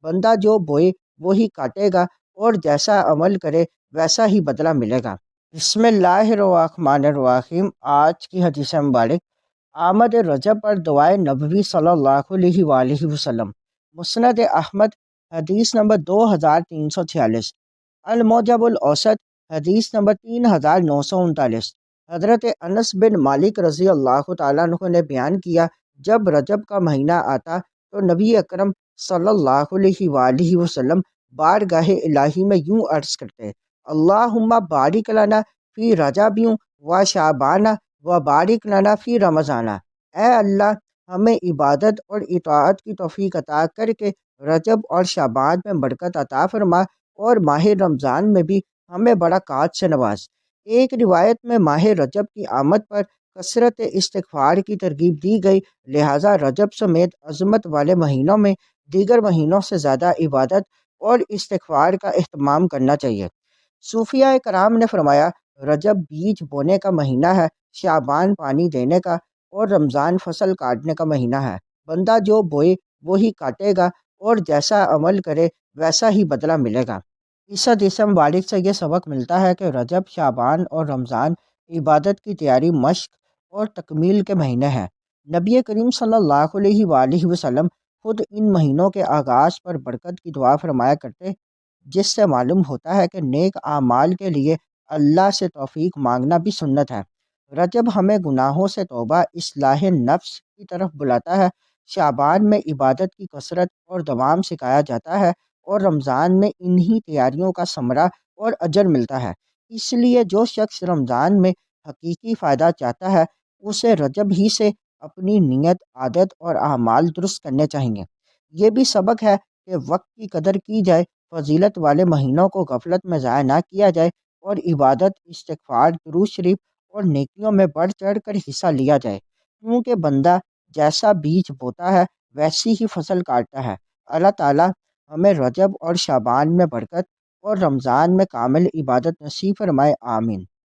بندہ جو بوئے وہی کاٹے گا، اور جیسا عمل کرے ویسا ہی بدلہ ملے گا۔ بسم اللہ الرحمن الرحیم۔ آج کی حدیث مبارک آمد رجب پر دعائے نبوی صلی اللہ علیہ وآلہ وسلم۔ مسند احمد حدیث نمبر 2346۔ الموجب الاوسط حدیث نمبر 3939۔ حضرت انس بن مالک رضی اللہ تعالیٰ عنہ نے بیان کیا، جب رجب کا مہینہ آتا تو نبی اکرم صلی اللہ علیہ وآلہ وسلم بارگاہ الہی میں یوں عرض کرتے: اللہم بارک لنا فی رجب و شعبان و بارک لنا فی رمضان۔ اے اللہ، ہمیں عبادت اور اطاعت کی توفیق عطا کر کے رجب اور شعبان میں برکت عطا فرما، اور ماہ رمضان میں بھی ہمیں برکات سے نواز۔ ایک روایت میں ماہ رجب کی آمد پر کثرت استغفار کی ترغیب دی گئی، لہٰذا رجب سمیت عظمت والے مہینوں میں دیگر مہینوں سے زیادہ عبادت اور استغفار کا اہتمام کرنا چاہیے۔ صوفیہ کرام نے فرمایا، رجب بیج بونے کا مہینہ ہے، شعبان پانی دینے کا، اور رمضان فصل کاٹنے کا مہینہ ہے۔ بندہ جو بوئے وہی کاٹے گا، اور جیسا عمل کرے ویسا ہی بدلہ ملے گا۔ اس حدیث مبارک سے یہ سبق ملتا ہے کہ رجب، شعبان اور رمضان عبادت کی تیاری، مشق اور تکمیل کے مہینے ہیں۔ نبی کریم صلی اللہ علیہ وآلہ وسلم خود ان مہینوں کے آغاز پر برکت کی دعا فرمایا کرتے، جس سے معلوم ہوتا ہے کہ نیک اعمال کے لیے اللہ سے توفیق مانگنا بھی سنت ہے۔ رجب ہمیں گناہوں سے توبہ، اصلاح نفس کی طرف بلاتا ہے، شعبان میں عبادت کی کثرت اور دوام سکھایا جاتا ہے، اور رمضان میں انہی تیاریوں کا ثمرہ اور اجر ملتا ہے۔ اس لیے جو شخص رمضان میں حقیقی فائدہ چاہتا ہے، اسے رجب ہی سے اپنی نیت، عادت اور اعمال درست کرنے چاہیے۔ یہ بھی سبق ہے کہ وقت کی قدر کی جائے، فضیلت والے مہینوں کو غفلت میں ضائع نہ کیا جائے، اور عبادت، استغفار، درود شریف اور نیکیوں میں بڑھ چڑھ کر حصہ لیا جائے، کیونکہ بندہ جیسا بیج بوتا ہے ویسی ہی فصل کاٹتا ہے۔ اللہ تعالیٰ ہمیں رجب اور شعبان میں برکت اور رمضان میں کامل عبادت نصیب فرمائے، آمین۔